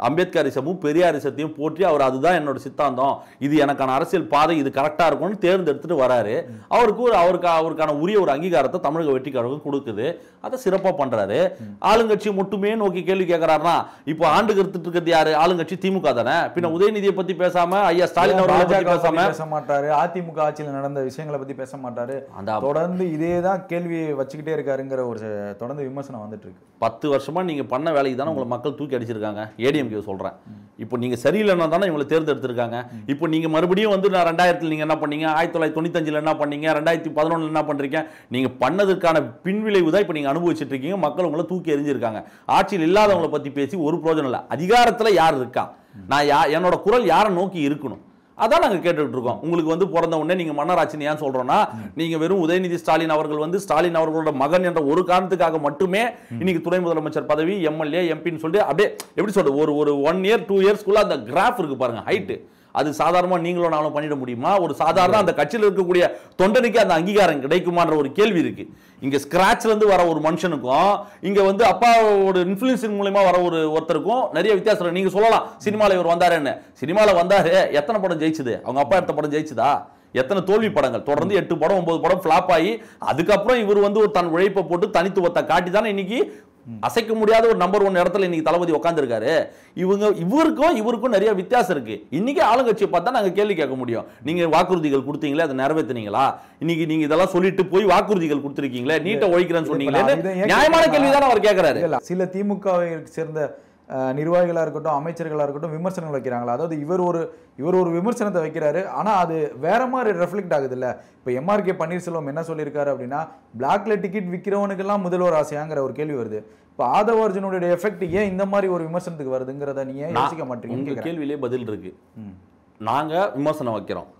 அம்பேத்கரிசமும் பெரியாரிசத்தையும் போற்றி அவர் அதுதான் என்னோட சித்தாந்தம், இது எனக்கான அரசியல் பாதை, இது கரெக்டா இருக்கும்னு தேர்ந்தெடுத்துட்டு வராரு. அவருக்கான உரிய ஒரு அங்கீகாரத்தை தமிழக வெற்றி கழகம் கொடுக்குது. அதை சிறப்பா பண்றாரு. ஆளுங்கட்சி மட்டுமே நோக்கி கேள்வி கேட்கிறாருன்னா இப்போ ஆண்டு கருத்துட்டு இருக்கிறது யாரு? ஆளுங்கட்சி திமுக தானே. பின்ன உதயநிதியை பத்தி பேசாம ஐயா ஸ்டாலின் அவர்களை பத்தி பேச மாட்டாரு, அதிமுக ஆட்சியில் நடந்த விஷயங்களை பத்தி பேச மாட்டாரு, தொடர்ந்து இதேதான் கேள்வியை வச்சுக்கிட்டே இருக்காருங்கிற ஒரு தொடர்ந்து விமர்சனம் வந்துட்டு இருக்கு. 10 வருஷமா நீங்க பண்ண வேலைக்கு தானே உங்களை மக்கள் தூக்கி அடிச்சிருக்காங்க. ஏடிஎம்கே சொல்றேன். இப்போ நீங்க சரியில்லைன்னா தானே இவங்களை தேர்ந்தெடுத்திருக்காங்க. இப்போ நீங்க மறுபடியும் வந்து நான் 2000 நீங்க என்ன பண்ணீங்க, 1995 என்ன பண்ணீங்க, 2011 என்ன பண்றீங்க, நீங்க பண்ணதுக்கான பின்விளைவு தான் இப்போ நீங்க அனுபவிச்சுட்டு இருக்கீங்க. மக்கள் உங்களை தூக்கி எறிஞ்சிருக்காங்க. ஆட்சியில் இல்லாதவங்களை பத்தி பேசி ஒரு பிரயோஜனம் இல்லை. அதிகாரத்துல யார் இருக்கா, நான் என்னோட குரல் யாரை நோக்கி இருக்கணும், அதான் நாங்கள் கேட்டுட்டு இருக்கோம். உங்களுக்கு வந்து பிறந்த உடனே நீங்க மன்னராட்சின்னு ஏன் சொல்றோம்னா, நீங்க வெறும் உதயநிதி ஸ்டாலின் அவர்கள் வந்து ஸ்டாலின் அவர்களோட மகன் என்ற ஒரு காரணத்துக்காக மட்டுமே இன்னைக்கு துணை முதலமைச்சர் பதவி, எம்எல்ஏ, எம்பின்னு சொல்லிட்டு அப்படியே எப்படி சொல்றது, ஒரு 1 year 2 yearsக்குள்ள அந்த கிராஃப் இருக்கு பாருங்க, ஹைட்டு. அது சாதாரணமா நீங்களும் நானும் பண்ணிட முடியுமா? ஒரு சாதாரண அந்த கட்சியில் இருக்கக்கூடிய தொண்டனுக்கு அந்த அங்கீகாரம் கிடைக்குமான்ற ஒரு கேள்வி இருக்கு. இங்க ஸ்கிராச்ல இருந்து வர ஒரு மனுஷனுக்கும் இங்க வந்து அப்பாவோட இன்ஃப்ளூயன்ஸ் மூலமா வர ஒருத்தருக்கும் நிறைய வித்தியாசம். நீங்க சொல்லலாம் சினிமால இவர் வந்தாருன்னு. சினிமால வந்தாரு, எத்தனை படம் ஜெயிச்சுது? அவங்க அப்பா எடுத்த படம் ஜெயிச்சுதா? எத்தனை தோல்வி படங்கள்? தொடர்ந்து 8 படம் 9 படம் ஃபிளாப் ஆகி அதுக்கப்புறம் இவர் வந்து ஒரு தன் உழைப்பை போட்டு தனித்துவத்தை காட்டி தானே இன்னைக்கு அசைக்க முடியாத ஒரு நம்பர் 1 இடத்துல இன்னைக்கு தளபதி உட்கார்ந்துருக்காரு. இவருக்கும் நிறைய வித்தியாசம் இருக்கு. இன்னைக்கு ஆளுங்கட்சியை பார்த்தா நாங்க கேள்வி கேட்க முடியும். நீங்க வாக்குறுதிகள் கொடுத்தீங்களே, அதை நிறைவேற்றினீங்களா? இன்னைக்கு நீங்க இதெல்லாம் சொல்லிட்டு போய் வாக்குறுதிகள் கொடுத்திருக்கீங்களே, நீட்டை ஒழிக்கிறேன்னு சொன்னீங்களே, நியாயமான கேள்வி தானே அவர் கேட்கிறாரு. சில திமுகவை சேர்ந்த நிர்வாகிகளா இருக்கட்டும், அமைச்சர்களா இருக்கட்டும் விமர்சனங்கள் வைக்கிறாங்களா? அதாவது இவர் ஒரு விமர்சனத்தை வைக்கிறாரு, ஆனா அது வேற மாதிரி ரெஃப்ளெக்ட் ஆகுது இல்ல. இப்ப எம்ஆர்கே பன்னீர்செல்வம் என்ன சொல்லியிருக்காரு அப்படின்னா, பிளாக்ல டிக்கெட் விற்கிறவனுக்கெல்லாம் முதல்வர் ஆசையாங்கிற ஒரு கேள்வி வருது. இப்ப ஆதவ அர்ஜுனுடைய எஃபெக்ட் ஏன் இந்த மாதிரி ஒரு விமர்சனத்துக்கு வருதுங்கிறத நீங்க யோசிக்க மாட்டீங்க? உங்க கேள்வியிலே பதில் இருக்கு. நாங்க விமர்சனம் வைக்கிறோம்,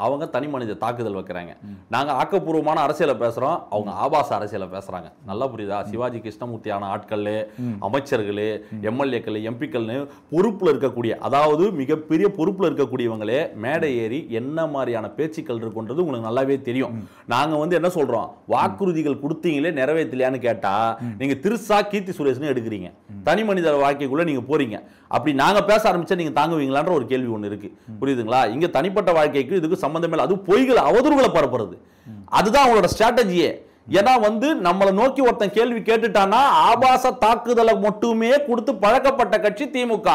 அவங்க தனி மனித தாக்குதல் வைக்கிறாங்க. நாங்க ஆக்கப்பூர்வமான அரசியலை பேசுறோம், அவங்க ஆபாச அரசியலை பேசுறாங்க. நல்லா புரியுதா? சிவாஜி கிருஷ்ணமூர்த்தியான ஆட்கள், அமைச்சர்கள், எம்எல்ஏக்கள், எம்பிக்கள்னு பொறுப்புல இருக்கக்கூடிய, அதாவது மிகப்பெரிய பொறுப்புல இருக்கக்கூடியவங்களே மேடை ஏறி என்ன மாதிரியான பேச்சுக்கள் இருக்குன்றது உங்களுக்கு நல்லாவே தெரியும். நாங்க வந்து என்ன சொல்றோம், வாக்குறுதிகள் கொடுத்தீங்களே நிறைவேற்றலையான்னு கேட்டா நீங்க திருசா கீர்த்தி சுரேஷ்னு எடுக்கிறீங்க, தனி மனித வாழ்க்கைக்குள்ள நீங்க போறீங்க. அப்படி நாங்க பேச ஆரம்பிச்சா நீங்க தாங்குவீங்களான்ற ஒரு கேள்வி ஒண்ணு இருக்கு. புரியுதுங்களா? இங்க தனிப்பட்ட வாழ்க்கைக்கு இதுக்கு சம்பந்தமே இல்லை. அது பொய்கள் அவதூறுகளை பரப்புறது, அதுதான் அவங்களோட ஸ்ட்ராட்டஜியே. ஏன்னா வந்து நம்மளை நோக்கி ஒருத்தன் கேள்வி கேட்டுட்டானா ஆபாச தாக்குதலை மட்டுமே கொடுத்து பழக்கப்பட்ட கட்சி திமுக.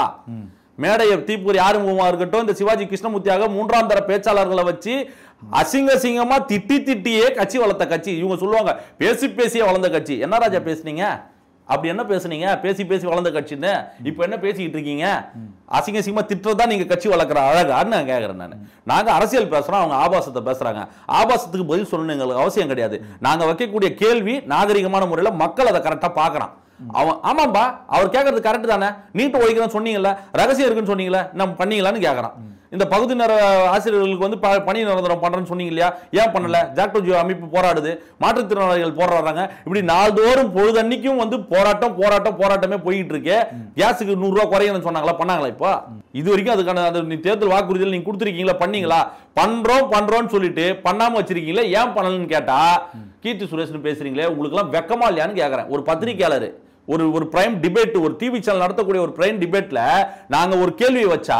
மேடைய தீப்பூரி ஆறுமுகமா இருக்கட்டும், இந்த சிவாஜி கிருஷ்ணமூர்த்தியாக 3ஆம் தர பேச்சாளர்களை வச்சு அசிங்கமா திட்டியே கட்சி வளர்த்த கட்சி. இவங்க சொல்லுவாங்க பேசியே வளர்ந்த கட்சி. என்ன ராஜா பேசுனீங்க? அப்படி என்ன பேசுனீங்க? பேசி வளர்ந்த கட்சின்னு இப்ப என்ன பேசிக்கிட்டு இருக்கீங்க? அசிங்கமா திட்டுறதா நீங்க கட்சி வளர்க்குற அழகான்னு நான் கேட்கறேன். நாங்க அரசியல் பேசுறோம், அவங்க ஆபாசத்தை பேசுறாங்க. ஆபாசத்துக்கு பதில் சொல்லணும் எங்களுக்கு அவசியம் கிடையாது. நாங்க வைக்கக்கூடிய கேள்வி நாகரிகமான முறையில் மக்கள் அதை கரெக்டா பாக்குறான். அவன் ஆமாம்பா அவர் கேட்கறது கரெக்ட் தானே, நீட்டு ஒழிக்கிறேன்னு சொன்னீங்கல்ல, ரகசியம் இருக்குன்னு சொன்னீங்களா, நம்ம பண்ணீங்களான்னு கேட்கறான். இந்த பகுதி நேர ஆசிரியர்களுக்கு வந்து பணி நிரந்தரம் பண்றேன்னு சொன்னீங்க இல்லையா, ஏன் பண்ணல? ஜாக்டோ ஜியோ அமைப்பு போராடுது, மாற்றுத்திறனாளிகள் போராடுறாங்க. இப்படி நாள்தோறும் பொழுதன்னைக்கும் வந்து போராட்டமே போயிட்டு இருக்கு. கேஸுக்கு 100 ரூபாய் குறையணும்னு சொன்னாங்களா, பண்ணாங்களா? இப்போ இது வரைக்கும் அதுக்கான தேர்தல் வாக்குறுதிகள் நீங்க கொடுத்துருக்கீங்களா, பண்ணீங்களா? பண்றோம்னு சொல்லிட்டு பண்ணாம வச்சிருக்கீங்களா, ஏன் பண்ணலன்னு கேட்டா கீர்த்தி சுரேஷ்னு பேசுறீங்களே, உங்களுக்கு எல்லாம் வெக்கமா இல்லையான்னு கேட்கறேன். ஒரு பத்திரிகையாளர் ஒரு பிரைம் டிபேட், ஒரு டிவி சேனல் நடத்தக்கூடிய ஒரு பிரைம் டிபேட்ல நாங்க ஒரு கேள்வி வச்சா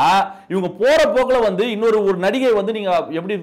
இவங்க போற போக்குல வந்து ஒரு நடிகை வந்து நீங்க எப்படி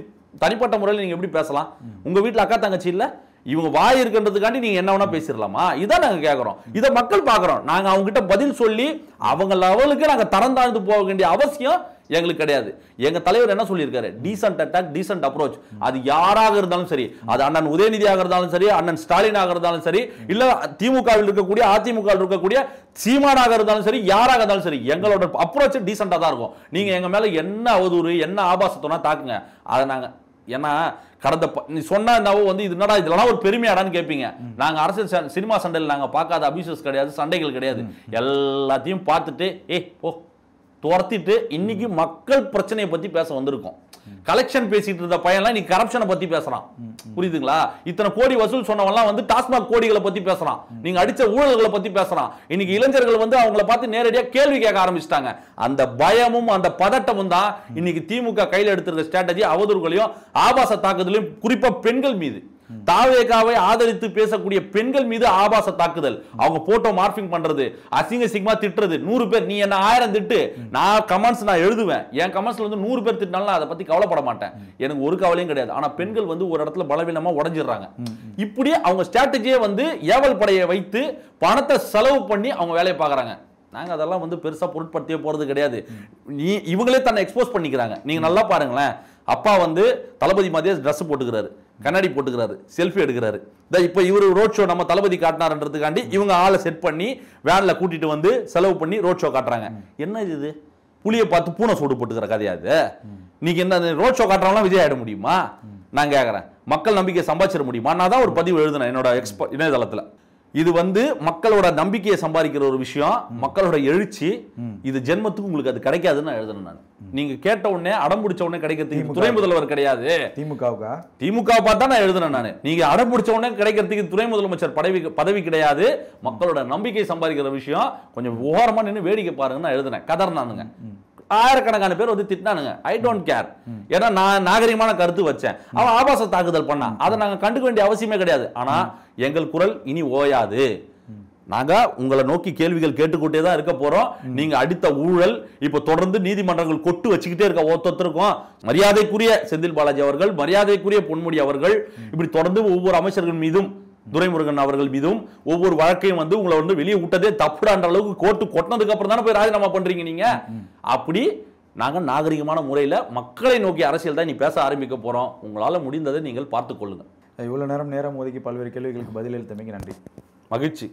தனிப்பட்ட முறையில் நீங்க எப்படி பேசலாம்? உங்க வீட்டுல அக்கா தங்கச்சி இல்ல, இவங்க வாய் இருக்கின்றதுக்காண்டி நீங்க என்ன வேணா பேசிடலாமா? இதான் நாங்க கேட்கறோம், இதை மக்கள் பாக்குறோம். நாங்க அவங்க கிட்ட பதில் சொல்லி அவங்க லெவலுக்கு நாங்க தரம் தாழ்ந்து போக வேண்டிய அவசியம் எங்களுக்கு கிடையாது. எங்க தலைவர் என்ன சொல்லியிருக்காரு, டீசன்ட் அட்டாக் டீசன்ட் அப்ரோச். அது யாராக இருந்தாலும் சரி, அது அண்ணன் உதயநிதியாக இருந்தாலும் சரி, அண்ணன் ஸ்டாலினாக இருந்தாலும் சரி, இல்ல திமுகவில் இருக்கக்கூடிய அதிமுகவில் இருக்கக்கூடிய சீமானாக இருந்தாலும் சரி, யாராக இருந்தாலும் சரி, எங்களோட அப்ரோச் டீசெண்டா தான் இருக்கும். நீங்க எங்க மேல என்ன அவதூறு என்ன ஆபாசத்தோனா தாக்குங்க. அதை நாங்க ஏன்னா கடந்த நீ சொன்னா வந்து இது என்னடா இதெல்லாம் ஒரு பெருமையாடான்னு கேட்பீங்க. நாங்க அரசியல் சினிமா சண்டையில் நாங்க பார்க்காத அபியூசஸ் கிடையாது, சண்டைகள் கிடையாது. எல்லாத்தையும் பார்த்துட்டு துரத்திட்டு இன்னைக்கு மக்கள் பிரச்சனையை பத்தி பேச வந்திருக்கோம். கலெக்ஷன் பேசிட்டு இருந்த பையன்லாம் நீ கரப்ஷனை பத்தி பேசுறான். புரியுதுங்களா? இத்தனை கோடி வசூல் சொன்னவெல்லாம் வந்து டாஸ்மாக் கோடிகளை பத்தி பேசுறான், நீங்க அடிச்ச ஊழல்களை பத்தி பேசுறான். இன்னைக்கு இளைஞர்கள் வந்து அவங்கள பார்த்து நேரடியா கேள்வி கேட்க ஆரம்பிச்சிட்டாங்க. அந்த பயமும் அந்த பதட்டமும் தான் இன்னைக்கு திமுக கையில் எடுத்திருக்க ஸ்ட்ராட்டஜி. அவதூறுகளையும் ஆபாச தாக்குதலையும் குறிப்பா பெண்கள் மீது, தாவேகாவை ஆதரித்து பேசக்கூடிய பெண்கள் மீது ஆபாச தாக்குதல், அவங்க போட்டோ மார்பிங் பண்றது, அசிங்கமா திட்டுறது. 100 பேர், நீ என்ன 1000 திட்டு, நான் கமெண்ட்ஸ் நான் எழுதுவேன். என் கமெண்ட்ஸ்ல வந்து 100 பேர் திட்டினாலும் அதை பத்தி கவலைப்பட மாட்டேன், எனக்கு ஒரு கவலையும் கிடையாது. ஆனா பெண்கள் வந்து ஒரு இடத்துல பலவீனமா உடைஞ்சிடுறாங்க. இப்படி அவங்க ஸ்ட்ராட்டஜியை வந்து ஏவல் படையை வைத்து பணத்தை செலவு பண்ணி அவங்க வேலையை பார்க்கறாங்க. நாங்கள் அதெல்லாம் வந்து பெருசாக பொருட்படுத்தியே போகிறது கிடையாது. இவங்களே தன்னை எக்ஸ்போஸ் பண்ணிக்கிறாங்க. நீங்கள் நல்லா பாருங்களேன், அப்பா வந்து தளபதி மாதிரியே ட்ரெஸ் போட்டுக்கிறாரு, கண்ணாடி போட்டுக்கிறாரு, செல்ஃபி எடுக்கிறாரு. இப்போ இவர் ரோட் ஷோ நம்ம தளபதி காட்டினார்ன்றதுக்காண்டி இவங்க ஆளை செட் பண்ணி வேனில் கூட்டிட்டு வந்து செலவு பண்ணி ரோட் ஷோ காட்டுறாங்க. என்ன இது புளியை பார்த்து பூனை சூடு போட்டுக்கிற கதையாது? நீங்க என்ன ரோட் ஷோ காட்டுறவங்களாம் விஜய் ஆயிட முடியுமா? நான் கேட்குறேன், மக்கள் நம்பிக்கையை சம்பாதிச்சிட முடியுமா? நான் தான் ஒரு பதிவு எழுதினேன் என்னோட இணையதளத்தில். இது வந்து மக்களோட நம்பிக்கையை சம்பாதிக்கிற ஒரு விஷயம், மக்களோட எழுச்சி. இது ஜென்மத்துக்கு உங்களுக்கு அது கிடைக்காதுன்னு நான் எழுதுனேன். நான் நீங்க கேட்ட உடனே அடம் பிடிச்ச உடனே கிடைக்கிறதுக்கு துணை முதல்வர் கிடையாது. திமுக பார்த்தா நான் எழுதுனேன். நான் நீங்க அடம் பிடிச்ச உடனே கிடைக்கிறதுக்கு துணை முதலமைச்சர் பதவி கிடையாது. மக்களோட நம்பிக்கை சம்பாதிக்கிற விஷயம். கொஞ்சம் ஓரமா நின்று வேடிக்கை பாருங்கன்னு எழுதுனேன். கதர்னானுங்க, ஆயிரக்கணக்கான பேர் வந்து திட்டினானுங்க. I don't care. ஏன்னா நான் நாகரிகமான கருத்து வச்சேன். அவன் ஆபாச தாக்குதல் பண்ணான், அதை நாங்க கண்டுக்க வேண்டிய அவசியமே கிடையாது. ஆனா எங்கள் குரல் இனி ஓயாது. நாங்க உங்களை நோக்கி கேள்விகள் கேட்டுக்கிட்டே தான் இருக்க போறோம். நீங்க அடித்த ஊழல் இப்ப தொடர்ந்து நீதிமன்றங்கள் கொட்டு வச்சுக்கிட்டே இருக்க ஒருத்தருக்கும். மரியாதைக்குரிய செந்தில் பாலாஜி அவர்கள், மரியாதைக்குரிய பொன்முடி அவர்கள், இப்படி தொடர்ந்து ஒவ்வொரு அமைச்சர்கள் மீதும், துரைமுருகன் அவர்கள் மீதும் ஒவ்வொரு வழக்கையும் வந்து உங்களை வந்து வெளியே விட்டதே தப்புடான்ற அளவுக்கு கோர்ட்டு கொட்டினதுக்கு அப்புறம் தானே போய் ராஜினாமா பண்றீங்க நீங்க. அப்படி நாங்க நாகரிகமான முறையில் மக்களை நோக்கி அரசியல் தான் நீ பேச ஆரம்பிக்க போறோம். உங்களால முடிந்ததை நீங்கள் பார்த்துக் கொள்ளுங்க. இவ்வளவு நேரம் ஒதுக்கி பல்வேறு கேள்விகளுக்கு பதிலளித்தமைக்கு நன்றி. மகிழ்ச்சி.